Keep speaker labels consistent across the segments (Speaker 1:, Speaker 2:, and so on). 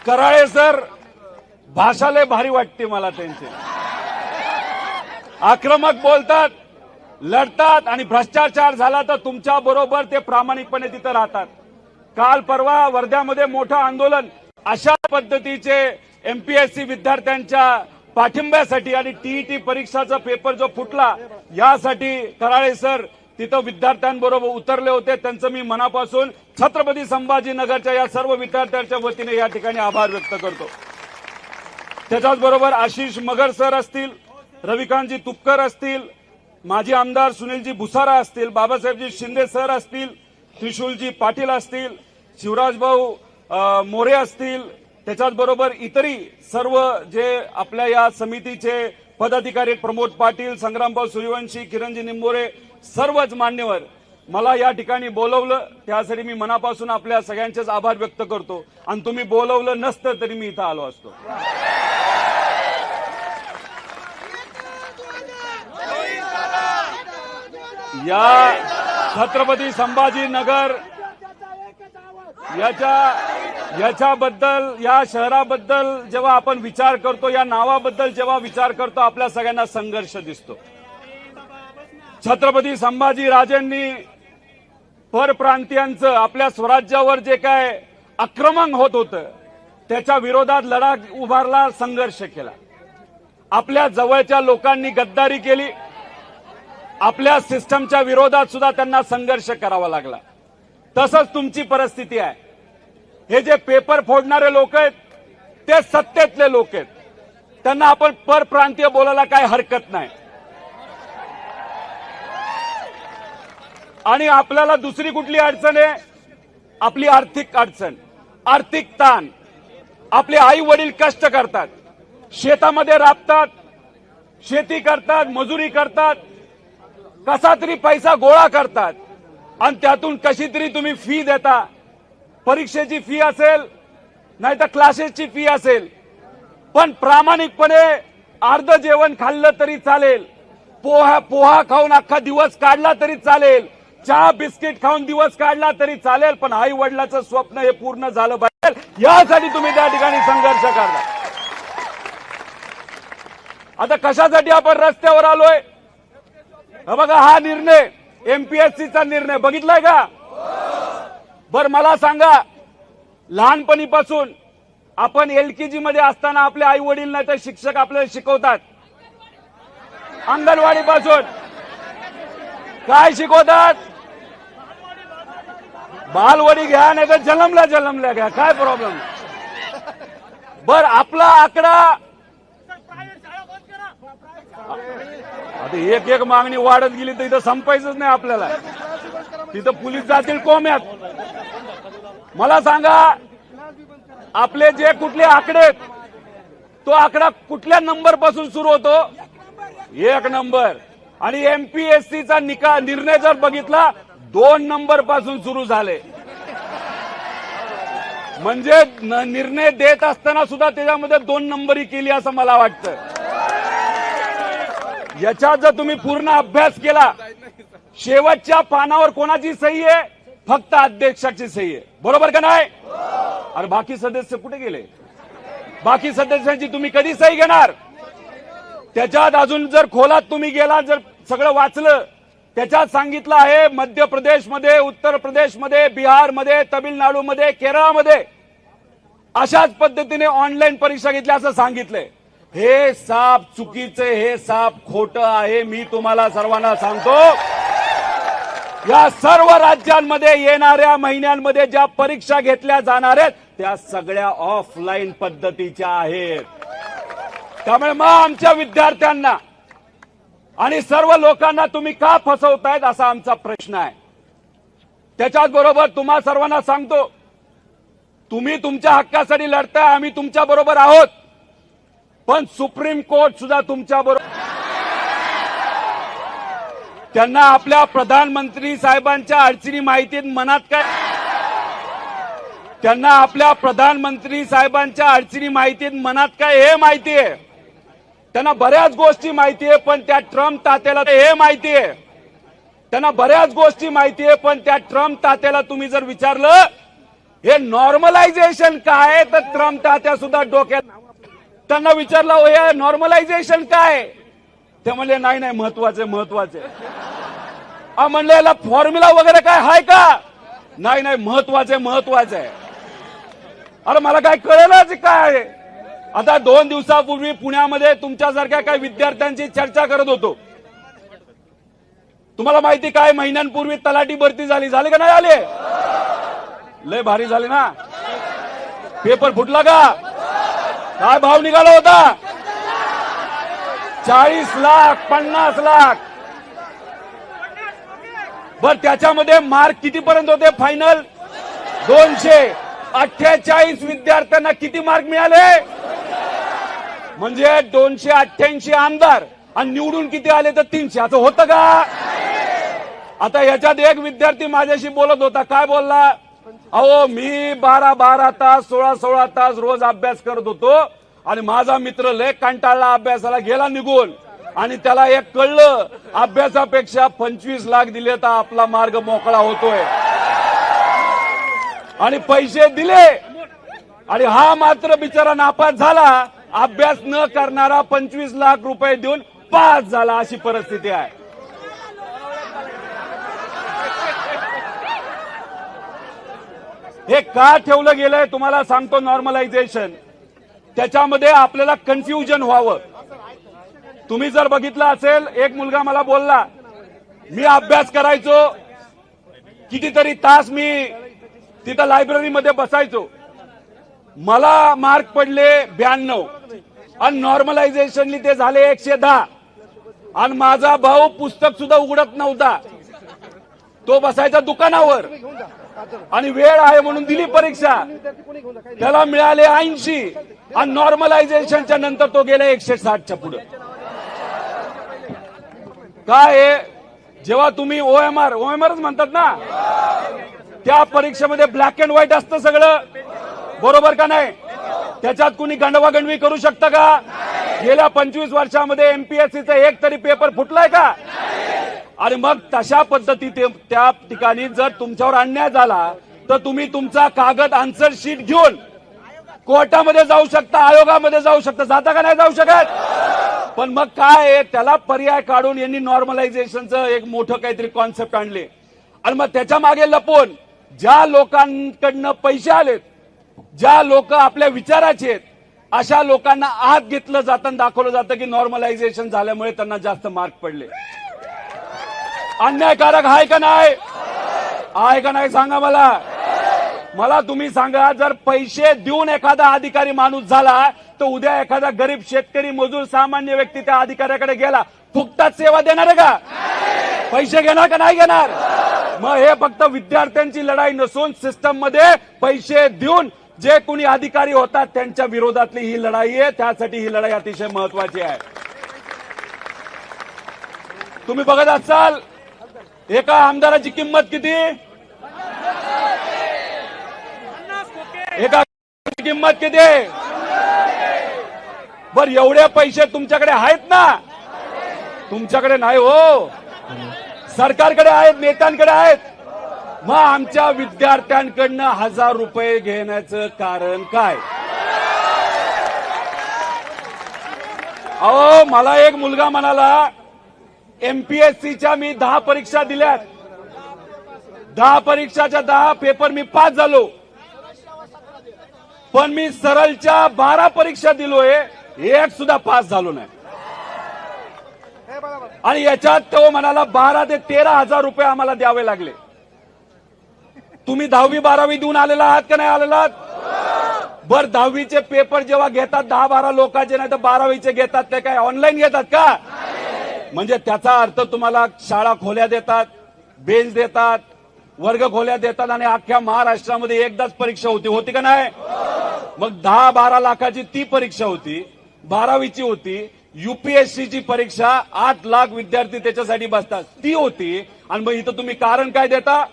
Speaker 1: Karale sir भाषाले भारी वाटते मला त्यांचे. आक्रमक बोलतात, लढतात आणि भ्रष्टाचार झाला तर तुमच्या बरोबर ते प्रामाणिकपणे तिथं राहतात. काल परवा वर्ध्यामध्ये मोठं आंदोलन अशा पद्धतीचे एमपीएससी विद्यार्थ्यांच्या पाठिंब्यासाठी आणि टीईटी परीक्षाचा पेपर जो फुटला यासाठी कराळे सर तिथं विद्यार्थ्यांबरोबर उतरले होते. त्यांचं मी मनापासून छत्रपती संभाजीनगरच्या या सर्व विद्यार्थ्यांच्या वतीने या ठिकाणी आभार व्यक्त करतो. त्याच्याच बरोबर आशिष मगर सर असतील, रविकांतजी तुपकर असतील, माजी आमदार सुनीलजी भुसारा असतील, बाबासाहेबजी शिंदे सर असतील, त्रिशूलजी पाटील असतील, शिवराज भाऊ मोरे असतील, त्याच्याच बरोबर इतरही सर्व जे आपल्या या समितीचे पदाधिकारी प्रमोद पाटील, संग्रामभाऊ सूर्यवंशी, किरणजी निंबोरे, सर्वच मान्यवर मला या ठिकाणी बोलवलं त्यासाठी मी मनापासून आपल्या सगळ्यांचेच आभार व्यक्त करतो. आणि तुम्ही बोलवलं नसतं तरी मी इथं आलो असतो. या छत्रपती संभाजीनगर याच्याबद्दल, या शहराबद्दल जेव्हा आपण विचार करतो, या नावाबद्दल जेव्हा विचार करतो, आपल्या सगळ्यांना संघर्ष दिसतो. छत्रपती संभाजी राजेंनी परप्रांतीयांचं आपल्या स्वराज्यावर जे काय आक्रमण होत होतं त्याच्या विरोधात लढा उभारला, संघर्ष केला. आपल्या जवळच्या लोकांनी गद्दारी केली, आपल्या सिस्टमच्या विरोधात सुद्धा त्यांना संघर्ष करावा लागला. तसंच तुमची परिस्थिती आहे. हे जे पेपर फोडणारे लोक आहेत ते सत्तेतले लोक आहेत, त्यांना आपण परप्रांतीय बोलायला काही हरकत नाही. आणि आपल्याला दुसरी कुठली अडचण आहे? आपली आर्थिक अडचण, आर्थिक ताण. आपले आई वडील कष्ट करतात, शेतामध्ये राबतात, शेती करतात, मजुरी करतात, कसा तरी पैसा गोळा करतात आणि त्यातून कशी तरी तुम्ही फी देता. परीक्षेची फी असेल, नाही तर क्लासेसची फी असेल, पण प्रामाणिकपणे अर्ध जेवण खाल्लं तरी चालेल, पोहा खाऊन अख्खा दिवस काढला तरी चालेल, चहा बिस्किट खाऊन दिवस काढला तरी चालेल, पण आई वडिलाचं स्वप्न हे पूर्ण झालं पाहिजे यासाठी तुम्ही त्या ठिकाणी संघर्ष करता. आता कशासाठी आपण रस्त्यावर आलोय? बघा, हा निर्णय एमपीएससीचा निर्णय बघितलाय का? बर मला सांगा, लहानपणीपासून आपण एलकेजी मध्ये असताना आपले आई वडील नाही तर शिक्षक आपल्याला शिकवतात, अंगणवाडीपासून काय शिकवतात? बालवाडी घ्या नाही तर जन्मल्या घ्या, काय प्रॉब्लेम? बर आपला आकडा आता एक मागणी वाढत गेली तर इथं संपायचंच नाही आपल्याला, तिथं पोलीस जातील कोम्यात. मला सांगा, आपले जे कुठले आकडे आहेत तो आकडा कुठल्या नंबर पासून सुरू होतो? 1 नंबर. आणि एमपीएससीचा निर्णय जर बघितला 2 नंबर पासून सुरू झाले. म्हणजे निर्णय देत असताना सुद्धा त्याच्यामध्ये 2 नंबरी केली असं मला वाटतं. याचा जर तुम्ही पूर्ण अभ्यास केला, शेवटच्या पानावर कोणाची सही आहे? फक्त अध्यक्षाची सही आहे, बरोबर का नाही? अरे बाकी सदस्य कुठे गेले? बाकी सदस्यांची तुम्ही कधी सही घेणार? त्याच्यात अजून जर खोलात तुम्ही गेला, जर सगळं वाचलं, त्याच्यात सांगितलं आहे मध्य प्रदेशमध्ये, उत्तर प्रदेशमध्ये, बिहारमध्ये, तमिळनाडूमध्ये, केरळमध्ये अशाच पद्धतीने ऑनलाईन परीक्षा घेतल्या असं सांगितलंय. हे साप चुकीचे, हे साप खोटं आहे. मी तुम्हाला सर्वांना सांगतो, या सर्व राज्यांमध्ये येणाऱ्या महिन्यांमध्ये ज्या परीक्षा घेतल्या जाणार आहेत त्या सगळ्या ऑफलाईन पद्धतीच्या आहेत. त्यामुळे मग आमच्या विद्यार्थ्यांना आणि सर्व लोकांना तुम्ही का फसवतायत असा आमचा प्रश्न आहे. त्याच्याच बरोबर तुम्हा सर्वांना सांगतो, तुम्ही तुमच्या हक्कासाठी लढताय, आम्ही तुमच्या बरोबर आहोत, पण सुप्रीम कोर्ट सुद्धा तुमच्या बरोबर. त्यांना आपल्या प्रधानमंत्री साहेबांच्या अडचणी माहितीत मनात काय? त्यांना आपल्या प्रधानमंत्री साहेबांच्या अडचणी माहितीत मनात काय हे माहिती आहे. त्यांना बऱ्याच गोष्टी माहिती आहे, पण त्या ट्रम्प तात्याला हे माहिती आहे. त्यांना बऱ्याच गोष्टी माहिती आहे, पण त्या ट्रम्प तात्याला तुम्ही जर विचारलं हे नॉर्मलायझेशन काय, तर ट्रम्प तात्या सुद्धा डोक्यात. त्यांना विचारलं हो हे नॉर्मलायझेशन काय, ते म्हणले नाही नाही महत्वाचे महत्वाचे. म्हणले याला फॉर्म्युला वगैरे काय आहे का, नाही नाही महत्वाचे महत्वाचे आहे. अरे मला काय कळेलच काय आहे. आता 2 दिवसापूर्वी पुण्यामध्ये तुमच्यासारख्या काही विद्यार्थ्यांची चर्चा करत होतो. तुम्हाला माहिती काय, महिन्यांपूर्वी तलाठी भरती झाली का नाही झाली, लय भारी झाली ना. पेपर फुटला का, काय भाव निघाला होता, 40 लाख 50 लाख. बर त्याच्यामध्ये मार्क कितीपर्यंत होते फायनल, 248 विद्यार्थ्यांना किती मार्क मिळाले, म्हणजे 288 आमदार आणि निवडून किती आले तर 300. असं होतं का. आता याच्यात एक विद्यार्थी माझ्याशी बोलत होता, काय बोलला, अहो मी 12 तास 16 तास रोज अभ्यास करत होतो आणि माझा मित्र लय कंटाळला अभ्यासाला गेला निघून, आणि त्याला एक कळलं अभ्यासापेक्षा 25 लाख दिले तर आपला मार्ग मोकळा होतोय, आणि पैसे दिले, आणि हा मात्र बिचारा नापास झाला. अभ्यास न करणारा 25 लाख रुपये देऊन पास झाला, अशी परिस्थिती आहे. हे का ठेवलं गेलंय तुम्हाला सांगतो. नॉर्मलायझेशन त्याच्यामध्ये आपल्याला कन्फ्युजन व्हावं. तुम्ही जर बघितलं असेल, एक मुलगा मला बोलला, मी अभ्यास करायचो कितीतरी तास, मी तिथं लायब्ररीमध्ये बसायचो, मला मार्क पडले 92 आणि नॉर्मलायझेशनली ते झाले 110, आणि माझा भाऊ पुस्तक सुद्धा उघडत नव्हता, तो बसायचा दुकानावर, आणि वेळ आहे म्हणून दिली परीक्षा, त्याला मिळाले 80, आणि नॉर्मलायझेशनच्या नंतर तो गेला 160च्या पुढे. काय जेव्हा तुम्ही ओएमआरच म्हणतात ना, त्या परीक्षेमध्ये ब्लॅक अँड व्हाईट असतं सगळं, बरोबर का नाही, त्याच्यात कुणी गंडवागंडवी करू शकतं का. गेल्या 25 वर्षामध्ये एमपीएससीचा एक तरी पेपर फुटलाय का. आणि मग तशा पद्धतीने त्या ठिकाणी जर तुमच्यावर अन्याय झाला तर तुम्ही तुमचा कागद आन्सर शीट घेऊन कोर्टामध्ये जाऊ शकता, आयोगामध्ये जाऊ शकता, जाता का नाही जाऊ शकत. पण मग काय त्याला पर्याय काढून यांनी नॉर्मलायझेशनचं एक मोठं काहीतरी कॉन्सेप्ट आणले, आणि मग त्याच्या मागे लपून ज्या लोकांकडनं पैसे आलेत, ज्या लोक आपल्या विचाराचे आहेत, अशा लोकांना आत घेतलं जातं, दाखवलं जातं की नॉर्मलायझेशन झाल्यामुळे त्यांना जास्त मार्क पडले. अन्यायकारक आहे का नाही, आहे का नाही सांगा मला तुम्ही सांगा. जर पैसे देऊन एखादा अधिकारी माणूस झाला तर उद्या एखादा गरीब शेतकरी मजूर सामान्य व्यक्ती त्या अधिकाऱ्याकडे गेला, फुकटात सेवा देणार आहे का, पैसे घेणार का नाही घेणार. मग हे फक्त विद्यार्थ्यांची लढाई नसून सिस्टम मध्ये पैसे देऊन जे कोणी अधिकारी होतात त्यांच्या विरोधातली ही लढाई आहे. त्यासाठी ही लढाई अतिशय महत्वाची आहे. तुम्ही बघत असाल एका आमदाराची किंमत किती, एका किंमत किती. बर एवढे पैसे तुमच्याकडे आहेत ना, तुमच्याकडे नाही हो, सरकारकडे आहेत, नेत्यांकडे आहेत. मग आमच्या विद्यार्थ्यांकडनं 1000 रुपये घेण्याचं कारण काय. अहो मला एक मुलगा म्हणाला, एमपीएससीच्या मी 10 परीक्षा दिल्यात, 10 परीक्षाच्या 10 पेपर मी पास झालो, पण मी सरळच्या 12 परीक्षा दिलोय, एक सुद्धा पास झालो नाही. आणि याच्यात तो म्हणाला 12 ते 13,000 रुपये आम्हाला द्यावे लागले. तुम्ही 10वी 12वी देऊन आलेला आहात का नाही आलेला आहात. बर 10वीचे पेपर जेव्हा घेतात 10-12 लोकांचे, नाही तर 12वीचे घेतात ते काय ऑनलाईन घेतात का. म्हणजे त्याचा अर्थ तुम्हाला शाळा खोल्या देतात, बेंच देतात, वर्ग खोल्या देतात, आणि अख्ख्या महाराष्ट्रामध्ये एकदाच परीक्षा होती का नाही. मग 10-12 लाखाची ती परीक्षा होती, 12वीची होती. युपीएससीची परीक्षा 8 लाख विद्यार्थी त्याच्यासाठी बसतात, ती होती. आणि मग इथं तुम्ही कारण काय देता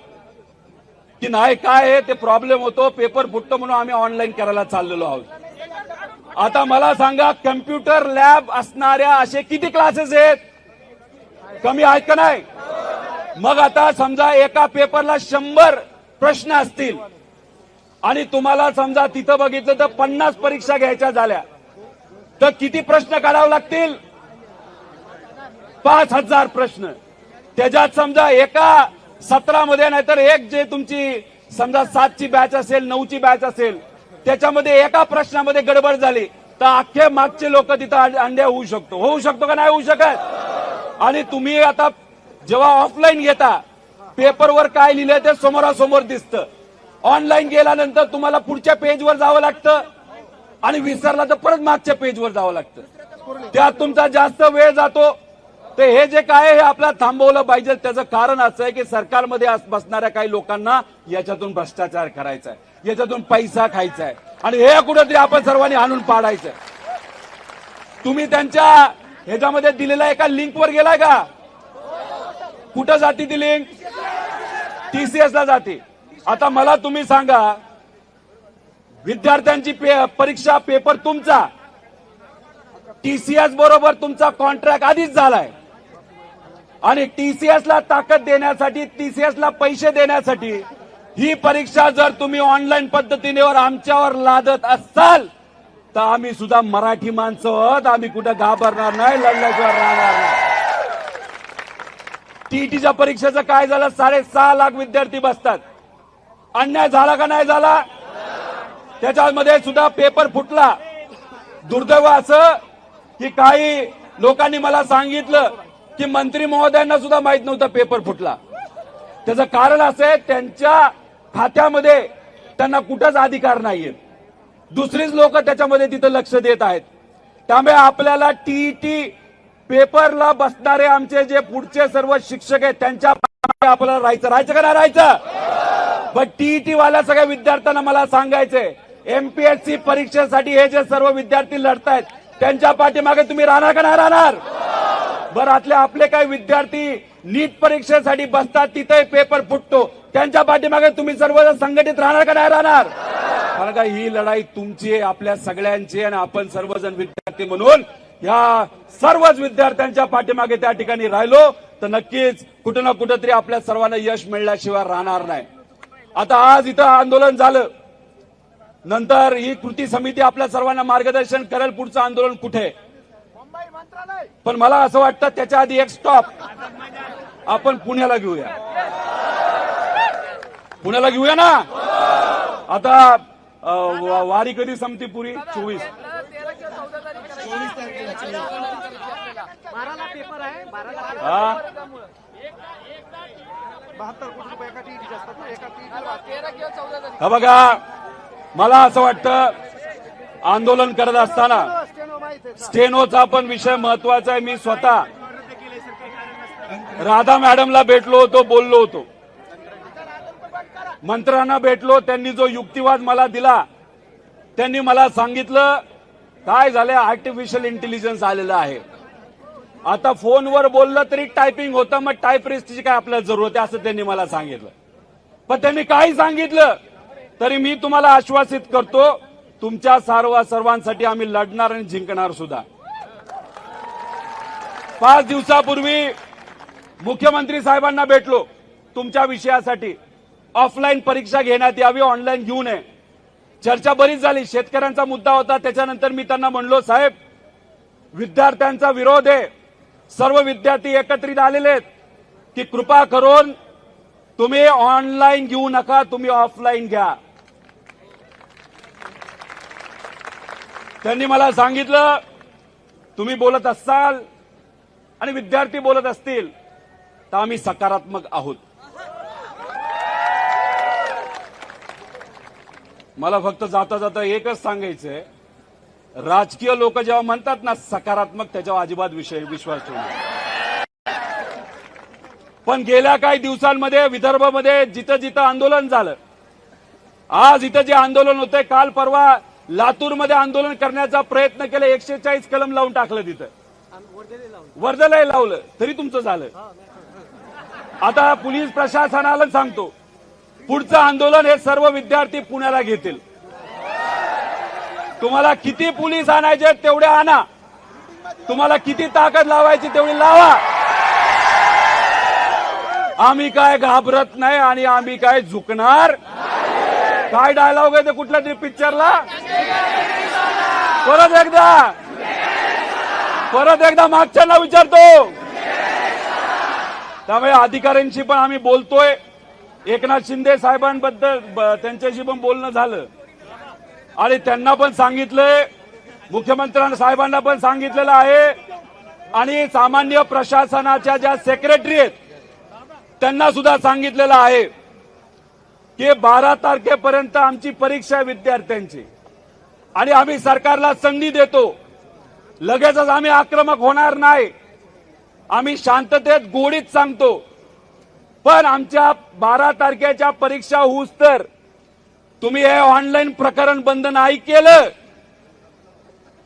Speaker 1: की नाही काय आहे ते प्रॉब्लेम होतो, पेपर फुटतो म्हणून आम्ही ऑनलाईन करायला चाललेलो आहोत. आता मला सांगा, कम्प्युटर लॅब असणाऱ्या असे किती क्लासेस आहेत, कमी आहेत का नाही. मग आता समजा एका पेपरला 100 प्रश्न असतील, आणि तुम्हाला समजा तिथं बघितलं तर 50 परीक्षा घ्यायच्या झाल्या तर किती प्रश्न काढावे लागतील? 5000 प्रश्न. त्याच्यात समजा एका सत्रामध्ये नाहीतर एक जे तुमची समजा 7ची बॅच असेल 9ची बॅच असेल त्याच्यामध्ये एका प्रश्नामध्ये गडबड झाली तर अख्खे मागचे लोक तिथं अंडे होऊ शकतो का नाही होऊ शकत? आणि तुम्ही आता जेव्हा ऑफलाईन घेता पेपरवर काय लिहिलंय ते समोरासमोर दिसतं. ऑनलाईन गेल्यानंतर तुम्हाला पुढच्या पेजवर जावं लागतं आणि विसरला तर परत मागच्या पेजवर जावं लागतं. त्यात तुमचा जास्त वेळ जातो. तर हे जे काय हे आपल्याला थांबवलं पाहिजे. त्याचं कारण असं आहे की सरकारमध्ये बसणाऱ्या काही लोकांना याच्यातून भ्रष्टाचार करायचा आहे, याच्यातून पैसा खायचा आहे आणि हे कुठेतरी आपण सर्वांनी आणून पाडायचं. तुम्ही त्यांच्या ह्याच्यामध्ये दिलेल्या एका लिंकवर गेलाय का? कुठं जाती ती लिंक? TCS ला जाते. आता मला तुम्ही सांगा, विद्यार्थ्यांची परीक्षा पेपर तुमचा TCS बरोबर तुमचा कॉन्ट्रॅक्ट आधीच झालाय आणि TCS ला ताकद देण्यासाठी, TCS ला पैसे देण्यासाठी ही परीक्षा जर तुम्ही ऑनलाईन पद्धतीने आमच्यावर लादत असाल तर आम्ही सुद्धा मराठी माणसं आहोत, आम्ही कुठं घाबरणार नाही, लढल्याशिवाय राहणार नाही. टीईटीच्या परीक्षेचं काय झालं? 6.5 लाख विद्यार्थी बसतात. अन्याय झाला का नाही झाला? त्याच्यामध्ये सुद्धा पेपर फुटला. दुर्दैव असं की काही लोकांनी मला सांगितलं की मंत्री महोदयांना सुद्धा माहित नव्हतं पेपर फुटला. त्याचं कारण असं आहे त्यांच्या खात्यामध्ये त्यांना कुठंच अधिकार नाहीये. दुसरीच लोक त्याच्यामध्ये तिथं लक्ष देत आहेत. त्यामुळे आपल्याला टीईटी पेपरला बसणारे आमचे जे पुढचे सर्व शिक्षक आहेत त्यांच्या आपल्याला राहायचं का नाही राहायचं? पण टीईटी वाल्या सगळ्या विद्यार्थ्यांना मला सांगायचंय, MPSC परीक्षेसाठी हे जे सर्व विद्यार्थी लढतायत त्यांच्या पाठीमागे तुम्ही राहणार का नाही राहणार? बरं, आपले काही विद्यार्थी नीट परीक्षेसाठी बसतात, तिथे पेपर फुटतो, त्यांच्या पाठीमागे तुम्ही सर्वजण संघटित राहणार का नाही राहणार? कारण का ही लढाई तुमची आहे, आपल्या सगळ्यांची, आणि आपण सर्वजण विद्यार्थी म्हणून या सर्वच विद्यार्थ्यांच्या पाठीमागे त्या ठिकाणी राहिलो तर नक्कीच कुठं ना कुठंतरी आपल्या सर्वांना यश मिळण्याशिवाय राहणार नाही. आता आज इथं आंदोलन झालं, नंतर ही कृती समिती आपल्या सर्वांना मार्गदर्शन करेल पुढचं आंदोलन कुठे. पण मला असं वाटतं त्याच्या आधी एक स्टॉप आपण पुण्याला घेऊया ना. आता वारी कधी संपती पुरी? 24
Speaker 2: पेपर आहे.
Speaker 1: 12 बघा, मला असं वाटतं आंदोलन करत असताना स्टेनोचा पण विषय महत्वाचा आहे. मी स्वतः राधा मॅडमला भेटलो होतो, बोललो होतो, मंत्र्यांना भेटलो. त्यांनी जो युक्तिवाद मला दिला, त्यांनी मला सांगितलं काय झालंय, आर्टिफिशियल इंटेलिजन्स आलेलं आहे. आता फोनवर बोललं तरी टायपिंग होतं, मग टायपिस्टची काय आपल्याला जरूरत आहे असं त्यांनी मला सांगितलं. पण त्यांनी काही सांगितलं तरी मी तुम्हाला आश्वासित करतो, तुमच्या सर्वांसाठी आम्ही लढणार आणि जिंकणार सुद्धा. 5 दिवसापूर्वी मुख्यमंत्री साहेबांना भेटलो तुमच्या विषयासाठी. ऑफलाईन परीक्षा घेण्यात यावी, ऑनलाईन घेऊ नये. चर्चा बरीच झाली. शेतकऱ्यांचा मुद्दा होता. त्याच्यानंतर मी त्यांना म्हणलो, साहेब विद्यार्थ्यांचा विरोध आहे, सर्व विद्यार्थी एकत्रित आलेले आहेत की कृपा करून तुम्ही ऑनलाईन घेऊ नका, तुम्ही ऑफलाईन घ्या. त्यांनी मला सांगितलं तुम्ही बोलत असाल आणि विद्यार्थी बोलत असतील तर आम्ही सकारात्मक आहोत. मला फक्त जाता जाता एकच सांगायचंय, राजकीय लोक जेव्हा म्हणतात ना सकारात्मक, त्याच्यावर अजिबात विश्वास ठेवू नका. पण गेल्या काही दिवसांमध्ये विदर्भामध्ये जिथं जिथं आंदोलन झालं, आज इथं जे आंदोलन होतंय, काल परवा लातूरमध्ये आंदोलन करण्याचा प्रयत्न केला, 140 कलम लावून टाकलं, तिथं वर्धेलाही लावलं, तरी तुमचं झालं. आता पोलीस प्रशासनाला सांगतो, पुढचं आंदोलन हे सर्व विद्यार्थी पुण्याला घेतील. तुम्हाला किती पोलीस आणायचे तेवढे आणा, तुम्हाला किती ताकद लावायची तेवढी लावा. आम्ही काय घाबरत नाही आणि आम्ही काय झुकणार. काय डायलॉग आहे ते कुठल्या तरी पिक्चरला? परत एकदा मागच्यांना विचारतो. त्यामुळे अधिकाऱ्यांशी पण आम्ही बोलतोय. एकनाथ शिंदे साहेबांबद्दल त्यांच्याशी पण बोलणं झालं आणि त्यांना पण सांगितलंय, मुख्यमंत्र्यांना साहेबांना पण सांगितलेलं आहे आणि सामान्य प्रशासनाच्या ज्या सेक्रेटरी आहेत त्यांना सुद्धा सांगितलेलं आहे की 12 तारखेपर्यंत आमची परीक्षा आहे विद्यार्थ्यांची आणि आम्ही सरकारला संधी देतो. लगेचच आम्ही आक्रमक होणार नाही. आम्ही शांततेत गोडीत सांगतो. पण आमच्या 12 तारखेच्या परीक्षा होऊस तर तुम्ही हे ऑनलाईन प्रकरण बंद नाही केलं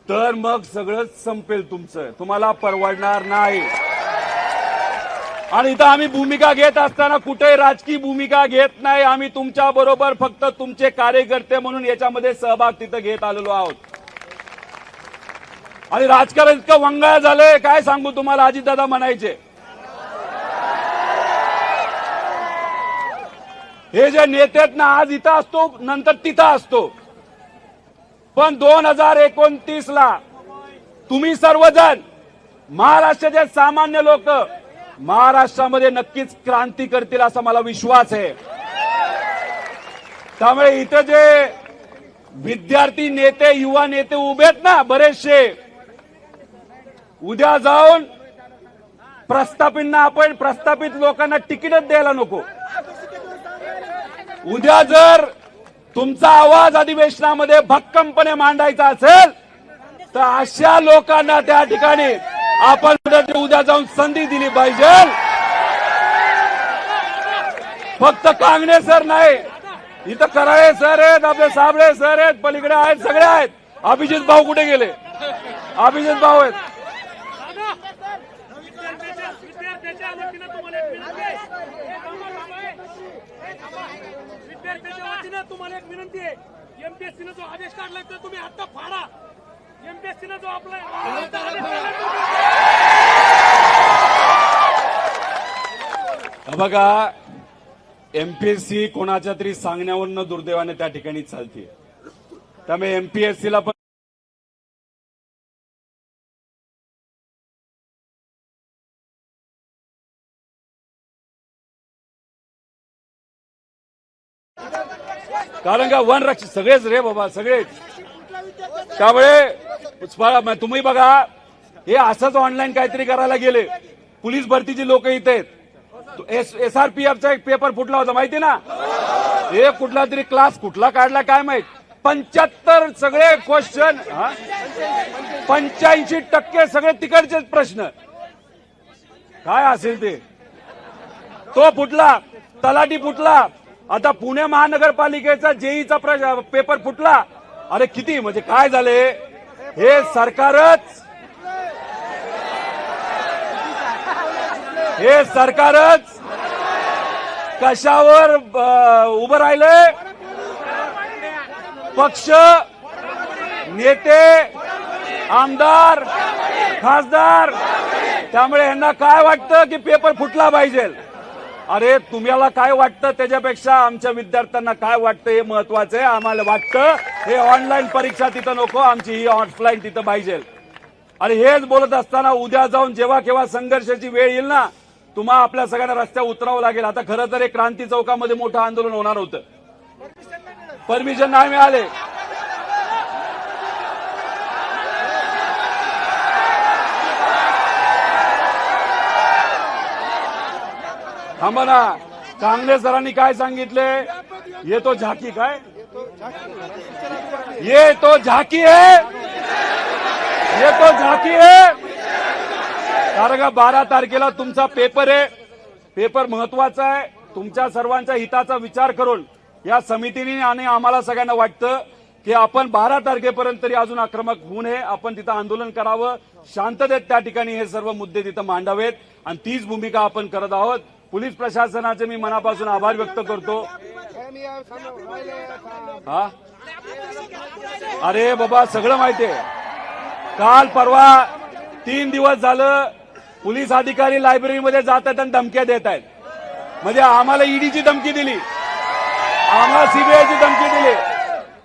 Speaker 1: तर मग सगळंच संपेल तुमचं. तुम्हाला परवडणार नाही. आणि इथं आम्ही भूमिका घेत असताना कुठेही राजकीय भूमिका घेत नाही. आम्ही तुमच्या बरोबर फक्त तुमचे कार्यकर्ते म्हणून याच्यामध्ये सहभाग तिथं घेत आलेलो आहोत. आणि राजकारण इतकं वंगाळ झालंय काय सांगू तुम्हाला. अजितदादा म्हणायचे हे जे नेते आहेत ना, आज इथं असतो नंतर तिथं असतो. पण 2029 ला तुम्ही सर्वजण महाराष्ट्राचे सामान्य लोक महाराष्ट्रामध्ये नक्कीच क्रांती करतील असा मला विश्वास आहे. त्यामुळे इथं जे विद्यार्थी नेते युवा नेते उभे आहेत ना बरेचसे, उद्या जाऊन प्रस्थापित लोकांना तिकीटच द्यायला नको. उद्या जर तुमचा आवाज अधिवेशनामध्ये भक्कमपणे मांडायचा असेल तर अशा लोकांना त्या ठिकाणी आपण उद्या जाऊन संधी दिली पाहिजे. फक्त कांगणे सर नाही, इथं कराळे सर आहेत, आपले साबळे सर आहेत, पलीकडे आहेत, सगळे आहेत. अभिजित भाऊ कुठे गेले? अभिजित भाऊ आहेत.
Speaker 2: विद्यार्थ्यांच्या वतीनं तुम्हाला एक विनंती आहे. एमपीएससीनं जो आदेश काढलाय तर तुम्ही आता फाडा. एमपीएससीनं जो आपला
Speaker 1: बघा, एमपीएससी कोणाच्या तरी सांगण्यावरनं दुर्दैवाने त्या ठिकाणी चालते. त्यामुळे एमपीएससीला पण कारण का वनरक्षक सगळेच रे बाबा, सगळेच. त्यामुळे तुम्ही बघा, हे असंच ऑनलाईन काहीतरी करायला गेले. पोलीस भरतीची लोक इथे आहेत. एसआरपीएफचा एक पेपर फुटला होता माहिती ना. हे कुठला तरी क्लास कुठला काढला काय माहित. 75 सगळे क्वेश्चन, 85% सगळे तिकडचेच प्रश्न. काय असेल ते तो फुटला. तलाठी फुटला. आता पुणे महानगरपालिकेचा जेईचा पेपर फुटला. अरे किती म्हणजे काय झाले. हे सरकारच कशावर उभं राहिलंय. पक्ष, नेते, आमदार, खासदार. त्यामुळे यांना काय वाटतं की पेपर फुटला पाहिजे. अरे तुम्हाला काय वाटतं त्याच्यापेक्षा आमच्या विद्यार्थ्यांना काय वाटतं हे महत्वाचं आहे. आम्हाला वाटतं हे ऑनलाईन परीक्षा तिथं नको, आमची ही ऑफलाईन तिथं पाहिजे. आणि हेच बोलत असताना उद्या जाऊन जेव्हा केव्हा संघर्षाची वेळ येईल ना, तुम्हाला आपल्या सगळ्यांना रस्त्यावर उतरावं लागेल. आता खरं तर एक क्रांती चौकामध्ये मोठं आंदोलन होणार होतं, परमिशन नाही मिळाले. थांबा ना, कांगणे सरांनी काय सांगितले. ये तो झाकी काय, ये तो झाकी है, ये तो झाकी है. कारण का 12 तारखेला तुमचा पेपर आहे. पेपर महत्वाचा आहे. तुमच्या सर्वांच्या हिताचा विचार करून या समितीने आणि आम्हाला सगळ्यांना वाटतं की आपण 12 तारखेपर्यंत तरी अजून आक्रमक होऊ नये. आपण तिथं आंदोलन करावं, शांततेत त्या ठिकाणी हे सर्व मुद्दे तिथं मांडावेत आणि तीच भूमिका आपण करत आहोत. पोलीस प्रशासनाचे मी मनापासून आभार व्यक्त करतो. हा अरे बाबा सगळं माहितीये. काल परवा 3 दिवस झालं पोलीस अधिकारी लायब्ररीमध्ये जात आहेत आणि धमक्या देत आहेत. म्हणजे आम्हाला ईडीची धमकी दिली, आम्हाला सीबीआयची धमकी दिली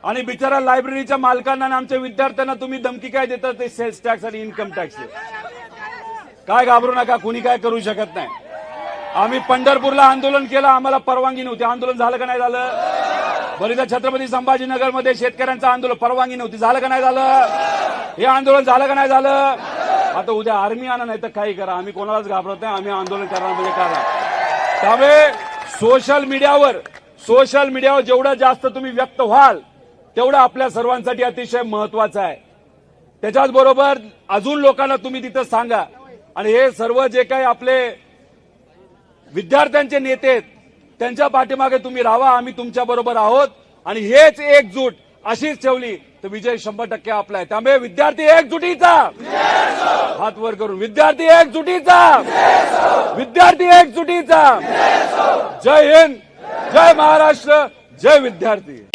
Speaker 1: आणि बिचारा लायब्ररीच्या मालकांना आणि आमच्या विद्यार्थ्यांना तुम्ही धमकी काय देता ते सेल्स टॅक्स आणि इन्कम टॅक्स. काय घाबरू नका, कुणी काय करू शकत नाही. आम्ही पंढरपूरला आंदोलन केलं, आम्हाला परवानगी नव्हती. आंदोलन झालं का नाही झालं? बरीदा छत्रपती संभाजीनगरमध्ये शेतकऱ्यांचं आंदोलन, परवानगी नव्हती, झालं का नाही झालं? हे आंदोलन झालं का नाही झालं? आता उद्या आर्मी आणा नाही तर काही करा, आम्ही कोणालाच घाबरत नाही. आम्ही आंदोलन करणार म्हणजे करा. त्यामुळे सोशल मीडियावर जेवढं जास्त तुम्ही व्यक्त व्हाल तेवढं आपल्या सर्वांसाठी अतिशय महत्वाचं आहे. त्याच्याच बरोबर अजून लोकांना तुम्ही तिथं सांगा. आणि हे सर्व जे काही आपले विद्यार्थ्यांचे नेते आहेत त्यांच्या पाठीमागे तुम्ही राहा. आम्ही तुमच्या बरोबर आहोत आणि हेच एकजूट अशीच ठेवली तर विजय 100% आपला आहे. त्यामुळे विद्यार्थी एकजुटीचा हात वर करून, विद्यार्थी एकजुटीचा, विद्यार्थी एकजुटीचा. जय हिंद, जय महाराष्ट्र, जय विद्यार्थी.